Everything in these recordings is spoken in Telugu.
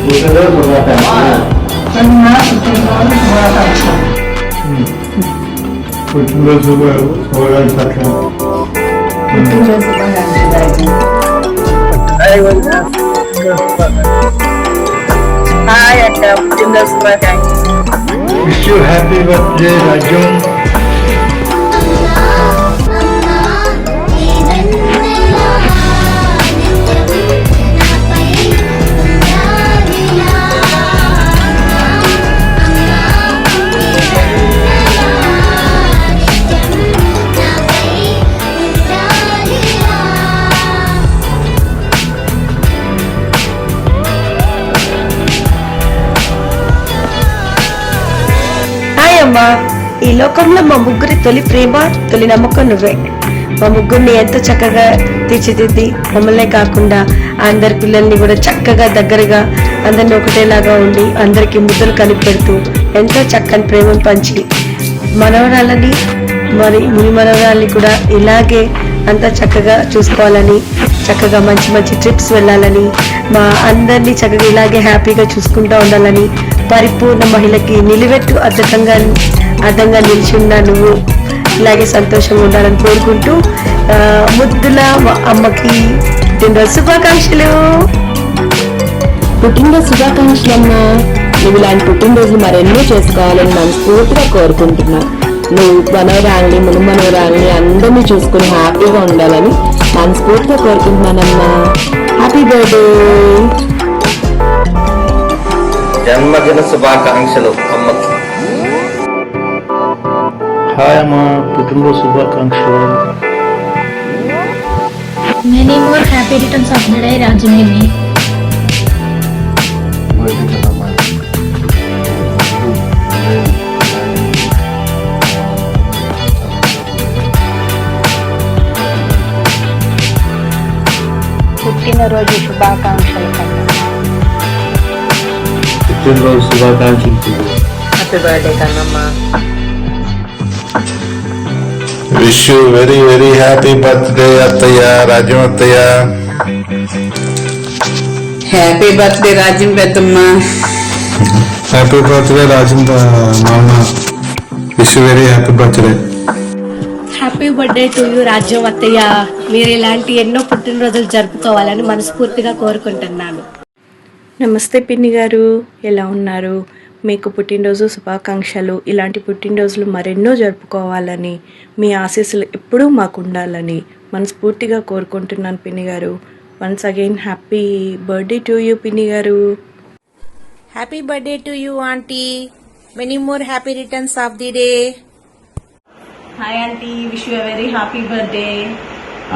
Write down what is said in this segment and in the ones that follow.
పుట్టినరోజు శుభాకాంక్షలు. హాయ్ అక్క, పుట్టినరోజు శుభాకాంక్షలు. విష్ యూ హ్యాపీ బర్త్డే రాజ్యం. అమ్మా, ఈ లోకంలో మా ముగ్గురి తొలి ప్రేమ, తొలి నమ్మకం నువ్వే. మా ముగ్గురిని ఎంతో చక్కగా తీర్చిదిద్ది మమ్మల్నే కాకుండా అందరి పిల్లల్ని కూడా చక్కగా దగ్గరగా అందరిని ఒకటేలాగా ఉండి అందరికి ముద్దలు కనిపెడుతూ ఎంతో చక్కని ప్రేమను పంచి మనవరాలని మరి మీ మనవరాల్ని కూడా ఇలాగే అంతా చక్కగా చూసుకోవాలని, చక్కగా మంచి మంచి ట్రిప్స్ వెళ్ళాలని, మా అందరినీ చక్కగా ఇలాగే హ్యాపీగా చూసుకుంటూ ఉండాలని, పరిపూర్ణ మహిళకి నిలువెట్టు అర్థంగా నిలిచి ఉన్న నువ్వు ఇలాగే సంతోషంగా ఉండాలని కోరుకుంటూ ముద్దుల అమ్మకి పుట్టినరోజు శుభాకాంక్షలు. పుట్టినరోజు శుభాకాంక్షలు అమ్మా. నువ్వు ఇలాంటి పుట్టినరోజులు మరెన్నో చేసుకోవాలని మనస్ఫూర్తిగా కోరుకుంటున్నా. నువ్వు మనవరాల్ని మునుమనవరాల్ని అందరినీ చూసుకుని హ్యాపీగా ఉండాలని మనస్ఫూర్తిగా కోరుకుంటున్నానమ్మా. Happy birthday. జన్మదిన శుభాకాంక్షలు అమ్మకి. హాయ్ అమ్మా, పుట్టినరోజు శుభాకాంక్షలు. Many more happy returns of the day, Rajamini. పుట్టినరోజు శుభాకాంక్షలు. పుట్టినరోజు శుభాకాంక్షలు. Happy birthday Kannamma. Wish you very very happy birthday అత్తయ్య, రాజ్యం అత్తయ్య. హ్యాపీ బర్త్డే రాజ్యం పెద్దమ్మ. హ్యాపీ బర్త్డే రాజ్యం మామ. Wish you very happy birthday. Happy birthday to you రాజ్యం అత్తయ్య. మీరు ఇలాంటి ఎన్నో పుట్టినరోజులు జరుపుకోవాలని మనస్ఫూర్తిగా కోరుకుంటున్నాను. నమస్తే పిన్ని గారు, ఎలా ఉన్నారు? మీకు పుట్టినరోజు శుభాకాంక్షలు. ఇలాంటి పుట్టినరోజులు మరెన్నో జరుపుకోవాలని, మీ ఆశీస్సులు ఎప్పుడూ మాకు ఉండాలని మనస్ఫూర్తిగా కోరుకుంటున్నాను పిన్ని గారు. Once again happy birthday to you పిన్ని గారు. Happy birthday to you aunty. Many more happy returns of the day. Hi aunty, wish you very happy birthday.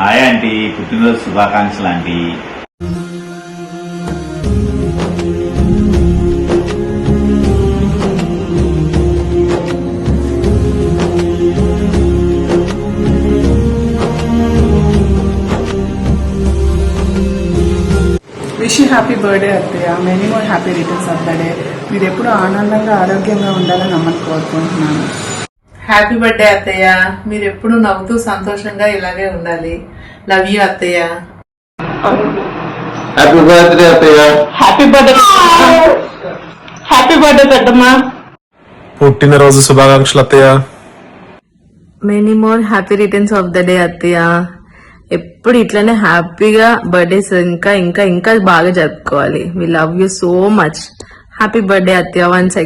Hi aunty, పుట్టినరోజు శుభాకాంక్షలు aunty. Wish you happy birthday అత్తయ్య. Many more happy returns of the day. మీరు ఎప్పుడు ఆనందంగా ఆరోగ్యంగా ఉండాలని అమ్మని కోరుకుంటున్నాను. హ్యాపీ బర్త్డే అత్తయ్య. మీరు ఎప్పుడు నవ్వుతూ సంతోషంగా ఇలాగే ఉండాలి. లవ్ యూ అత్తయ్య. హ్యాపీ బర్త్డే అత్తయ్య. Happy birthday. హ్యాపీ బర్త్డే పెద్దమ్మ. పుట్టినరోజు శుభాకాంక్షలు అత్తయ్య. Many more happy returns of the day అత్తయ్య. ఎప్పుడు ఇట్లనే హ్యాపీగా బర్త్డేస్ ఇంకా ఇంకా ఇంకా బాగా జరుపుకోవాలి. We love you so much. Happy birthday అత్తయ్య. వన్స్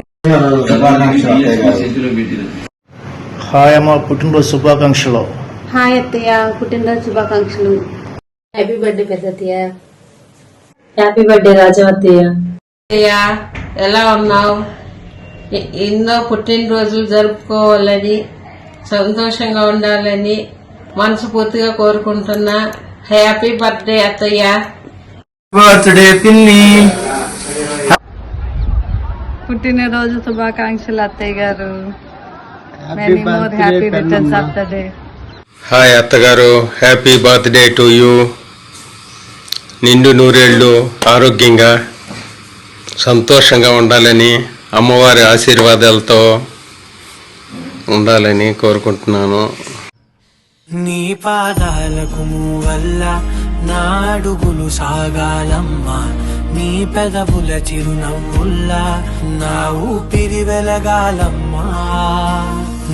హాయ్ అమ్మా, పుట్టినరోజు శుభాకాంక్షలు. హాయ్ అత్తయ్య, పుట్టినరోజు శుభాకాంక్షలు. హ్యాపీ బర్త్డే పెద్ద అత్తయ్య. హ్యాపీ బర్త్డే రాజం అత్తయ్య. ఎలా ఉన్నావు? ఎన్నో పుట్టినరోజులు జరుపుకోవాలని, సంతోషంగా ఉండాలని మనస్ఫూర్తిగా కోరుకుంటున్నా. హ్యాపీ బర్త్డే అత్తయ్య. బర్త్డే పిన్ని. పుట్టినరోజు శుభాకాంక్షలు అత్తయ్య గారు. Many more happy returns of the day. Hi అత్తగారు, హ్యాపీ బర్త్డే టు యూ. నిండు నూరేళ్ళు ఆరోగ్యంగా సంతోషంగా ఉండాలని, అమ్మవారి ఆశీర్వాదాలతో ఉండాలని కోరుకుంటున్నాను. నీ పాదాలకు వల్ల నా అడుగులు సాగాలమ్మా. నీ పెదవుల చిరునవ్వుల్లా నా ఊపిరి వెలగాలమ్మా.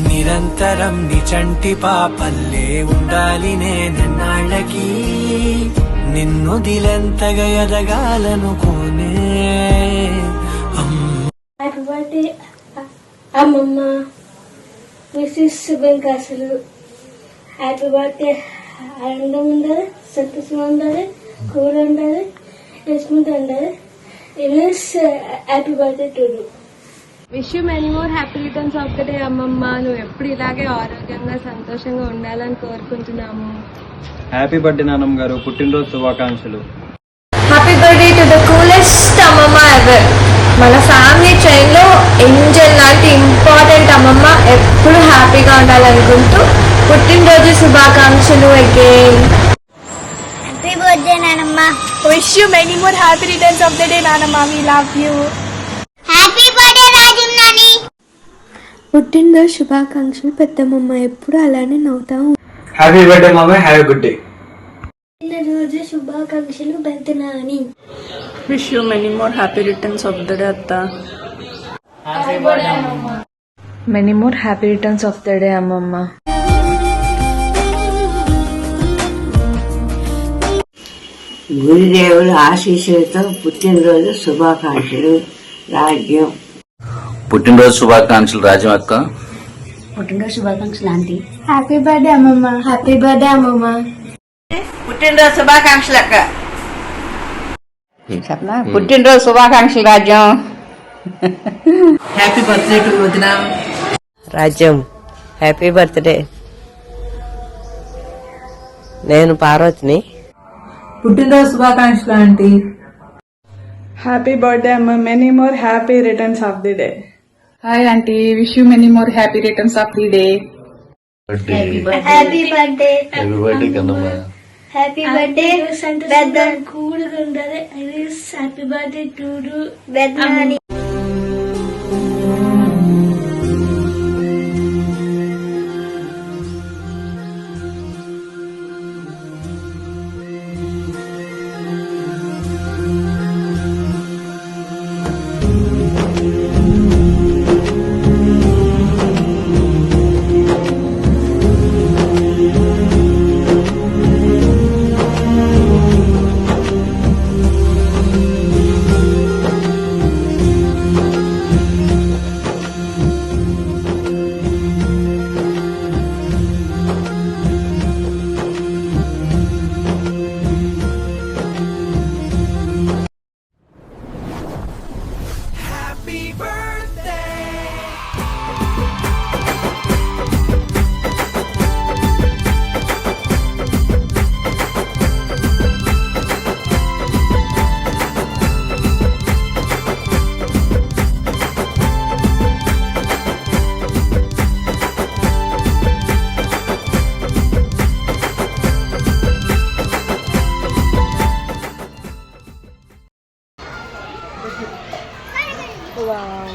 నిరంతరం నీ చంటి పాపల్లే ఉండాలి నేనన్నాళ్ళకి. నిన్ను దిలెంతగా ఎదగాలనుకోనే హ్యాపీ బర్త్డే అమ్మమ్మ. విశేష శుభాకాంక్షలు. Happy birthday. ఆనందం ఉండాలి, సంతోషం ఉండాలి, కూర ఉండాలి, రెస్పెక్ట్ ఉండాలి. Happy birthday to you. Wish you many more happy returns of the day అమ్మమ్మ. నువ్వు ఎప్పుడు ఇలాగే ఆరోగ్యంగా సంతోషంగా ఉండాలని కోరుకుంటున్నాము. హ్యాపీ బర్త్డే నాన్నమ్మ గారు, పుట్టినరోజు శుభాకాంక్షలు. Happy birthday to the coolest అమ్మమ్మ ఎవర్. మన ఫ్యామిలీ చైన్ లో ఏంజల్ లాంటి ఇంపార్టెంట్ అమ్మమ్మ ఎప్పుడు హ్యాపీగా ఉండాలనుకుంటూ పుట్టినరోజు శుభాకాంక్షలు అగైన్. హ్యాపీ బర్త్డే నానమ్మ. Wish you many more happy returns of the day నానమ్మ. We love you. Happy birthday Raju Nani. పుట్టినరోజు శుభాకాంక్షలు పెద్దమ్మమ్మ. ఎప్పుడు అలానే నవ్వుతా. హ్యాపీ బర్త్డే మామ, హ్యావ్ గుడ్ డే. పుట్టినరోజు శుభాకాంక్షలు పెద్ద నాని. Wish you many more happy returns of the day అత్త. Many more happy returns of the day అమ్మమ్మ. గురుదేవుల ఆశీస్సులతో పుట్టినరోజు శుభాకాంక్షలు రాజ్యం. పుట్టినరోజు శుభాకాంక్షలు రాజ్యం అక్క. పుట్టినరోజు శుభాకాంక్షలు ఆంటీ. హ్యాపీ బర్త్డే అమ్మమ్మ. హ్యాపీ బర్త్డే అమ్మమ్మ. పుట్టినరోజు శుభాకాంక్షలు అక్క. పుట్టినరోజు శుభాకాంక్షలు రాజ్యం. హ్యాపీ బర్త్డే టు వదిన. రాజ్యం హ్యాపీ బర్త్డే. నేను పార్వతిని. పుట్టినరోజు శుభాకాంక్షలు ఆంటీ. హ్యాపీ బర్త్డే అమ్మ. Many more happy returns of the day. Hi aunty, wish you many more happy returns of the day. Happy birthday. Happy birthday Kannamma. Happy birthday పెద్ద కూల్గా ఉండాలి. హ్యాపీ బర్త్డే టు పెద్ద నాని. Wow.